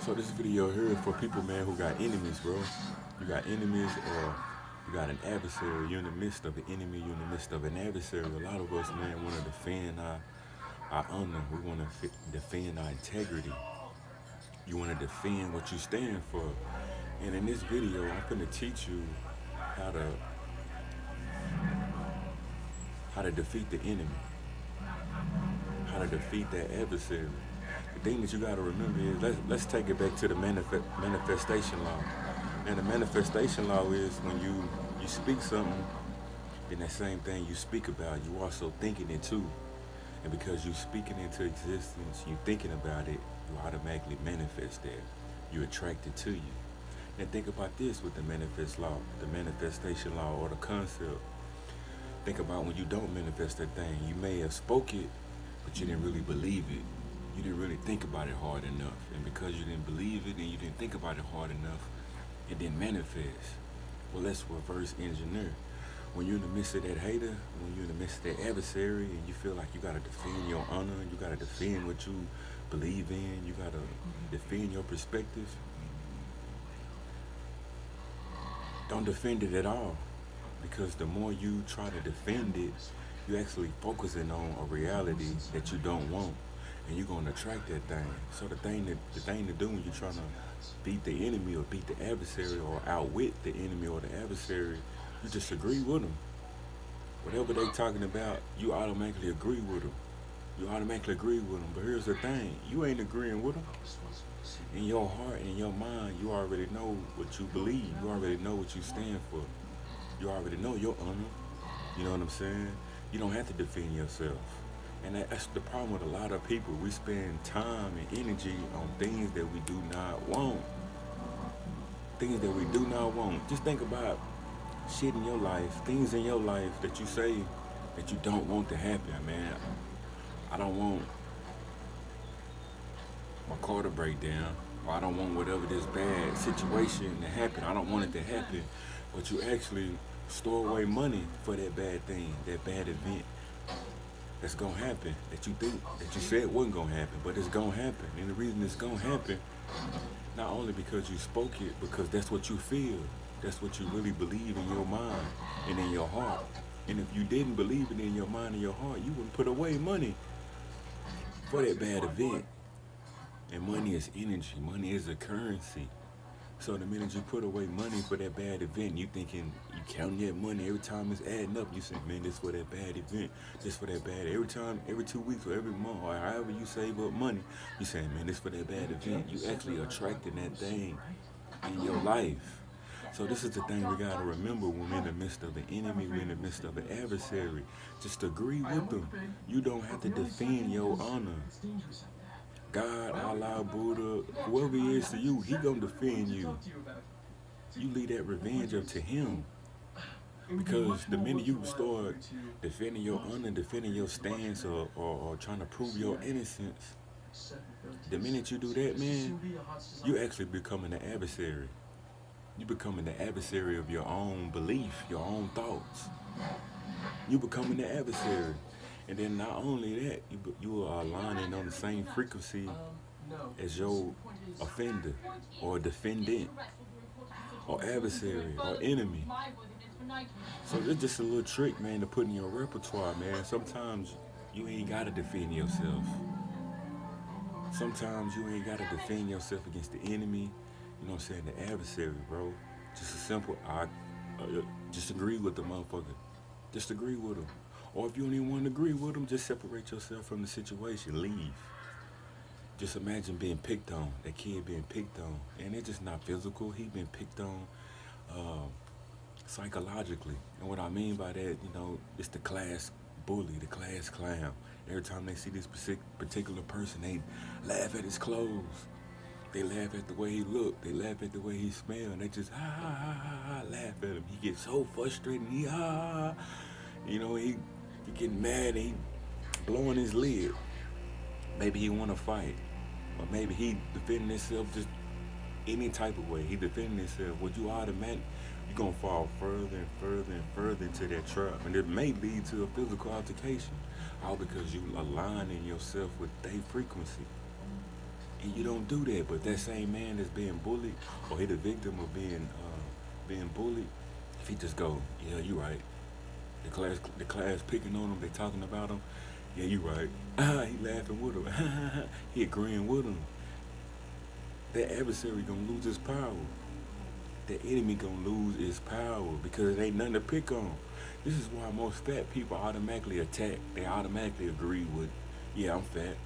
So this video here is for people, man, who got enemies, bro. You got enemies or you got an adversary. You're in the midst of an enemy. You're in the midst of an adversary. A lot of us, man, want to defend our honor. We want to defend our integrity. You want to defend what you stand for. And in this video, I'm going to teach you how to how to defeat the enemy, how to defeat that adversary. The thing that you got to remember is let's take it back to the manifestation law. And the manifestation law is when you speak something, then that same thing you speak about, you also thinking it too. And because you speaking into existence, you thinking about it, you automatically manifest that. You attract it to you. Now think about this with the manifest law, the manifestation law, or the concept. Think about when you don't manifest that thing. You may have spoke it, but you didn't really believe it. You didn't really think about it hard enough. And because you didn't believe it and you didn't think about it hard enough, it didn't manifest. Well, let's reverse engineer. When you're in the midst of that hater, when you're in the midst of that adversary, and you feel like you gotta defend your honor, you gotta defend what you believe in, you gotta defend your perspective, don't defend it at all. Because the more you try to defend it, you're actually focusing on a reality that you don't want. And you're gonna attract that thing. So the thing to do when you're trying to beat the enemy or beat the adversary or outwit the enemy or the adversary, you just agree with them. Whatever they talking about, you automatically agree with them. You automatically agree with them. But here's the thing, you ain't agreeing with them. In your heart and in your mind, you already know what you believe. You already know what you stand for. You already know your honor. You know what I'm saying? You don't have to defend yourself. And that's the problem with a lot of people. We spend time and energy on things that we do not want. Things that we do not want. Just think about shit in your life, things in your life that you say that you don't want to happen, man. I don't want my car to break down, or I don't want whatever this bad situation to happen. I don't want it to happen. But you actually store away money for that bad thing, that bad event that's gonna happen, that you think, that you said wasn't gonna happen, but it's gonna happen. And the reason it's gonna happen, not only because you spoke it, because that's what you feel. That's what you really believe in your mind and in your heart. And if you didn't believe it in your mind and your heart, you wouldn't put away money for that bad event. And money is energy. Money is a currency. So the minute you put away money for that bad event, you thinking, you counting that money every time it's adding up. You say, man, this for that bad event, this for that bad. Every time, every 2 weeks or every month, or however you save up money, you saying, man, this for that bad event. You actually attracting that thing in your life. So this is the thing we gotta remember when we're in the midst of the enemy, we're in the midst of an adversary. Just agree with them. You don't have to defend your honor. God, Allah, Buddha, whoever he is to you, he gonna defend you. You leave that revenge up to him. Because the minute you start defending your honor, defending your stance, or trying to prove your innocence, the minute you do that, man, you actually becoming an adversary. You becoming the adversary of your own belief, your own thoughts. You becoming the adversary. And then not only that, you are aligning on the same frequency as your offender or defendant or adversary or enemy. So it's just a little trick, man, to put in your repertoire, man. Sometimes you ain't got to defend yourself. Sometimes you ain't got to defend yourself against the enemy, you know what I'm saying, the adversary, bro. Just a simple, just agree with the motherfucker. Just agree with him. Or if you don't even want to agree with them, just separate yourself from the situation. Leave. Just imagine being picked on. That kid being picked on. And it's just not physical. He been picked on psychologically. And what I mean by that, you know, it's the class bully, the class clown. Every time they see this particular person, they laugh at his clothes. They laugh at the way he look. They laugh at the way he smell. And they just laugh at him. He gets so frustrated. He You know, he getting mad and he blowing his lid. Maybe he want to fight. Or maybe he defending himself just any type of way. He defending himself. Would you automatic? You're going to fall further and further and further into that trap. And it may lead to a physical altercation. All because you aligning yourself with their frequency. And you don't do that. But that same man that's being bullied, or he the victim of being bullied, if he just go, yeah, you right. The class picking on him, they talking about him. Yeah, you right. He laughing with him. He agreeing with him. That adversary gonna lose his power. The enemy gonna lose his power because it ain't nothing to pick on. This is why most fat people automatically attack. They automatically agree with, yeah, I'm fat.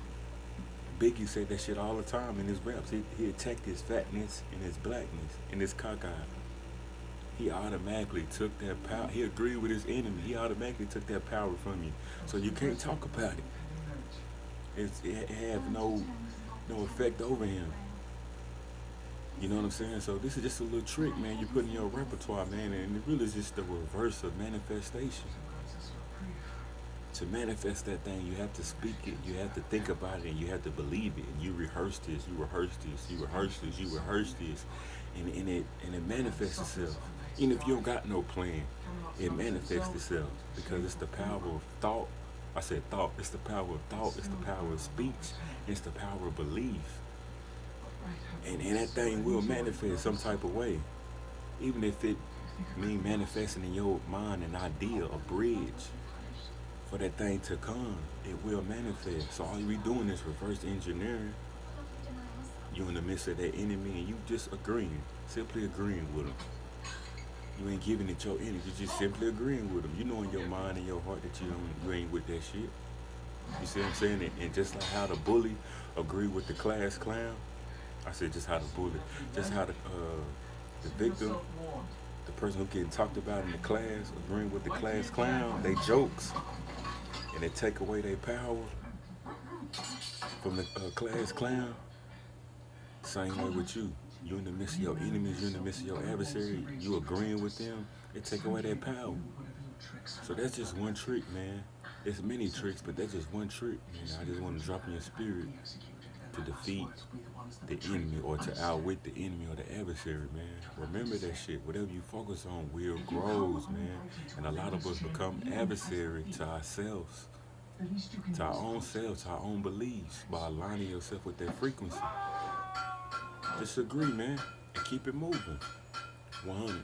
Biggie said that shit all the time in his raps. He attacked his fatness and his blackness and his cockeyed. He automatically took that power. He agreed with his enemy. He automatically took that power from you. So you can't talk about it. It have no effect over him. You know what I'm saying? So this is just a little trick, man. You put in your repertoire, man, and it really is just the reverse of manifestation. To manifest that thing, you have to speak it, you have to think about it, and you have to believe it. And you rehearse this, you rehearse this, you rehearse this, you rehearse this, and it manifests itself. Even if you don't got no plan, it manifests itself because it's the power of thought. I said thought. It's the power of thought. It's the power of speech. It's the power of belief. And that thing will manifest some type of way. Even if it mean manifesting in your mind an idea, a bridge for that thing to come, it will manifest. So all you be doing is reverse engineering. You in the midst of that enemy and you just agreeing, simply agreeing with them. You ain't giving it your energy, you just simply agreeing with them. You know in your mind and your heart that you ain't with that shit. You see what I'm saying? And just like how the bully agree with the class clown, I said just how the bully, just how the victim, the person who getting talked about in the class, agreeing with the class clown, they jokes, and they take away their power from the class clown. Same way with you. You in the midst of your enemies, you in the midst of your adversary, you agreeing with them, they take away their power. So that's just one trick, man. There's many tricks, but that's just one trick, man. I just want to drop in your spirit to defeat the enemy or to outwit the enemy or the adversary, man. Remember that shit. Whatever you focus on will grows, man. And a lot of us become adversary to ourselves, to our own selves, to our own beliefs by aligning yourself with that frequency. Just agree, man, and keep it moving. 100.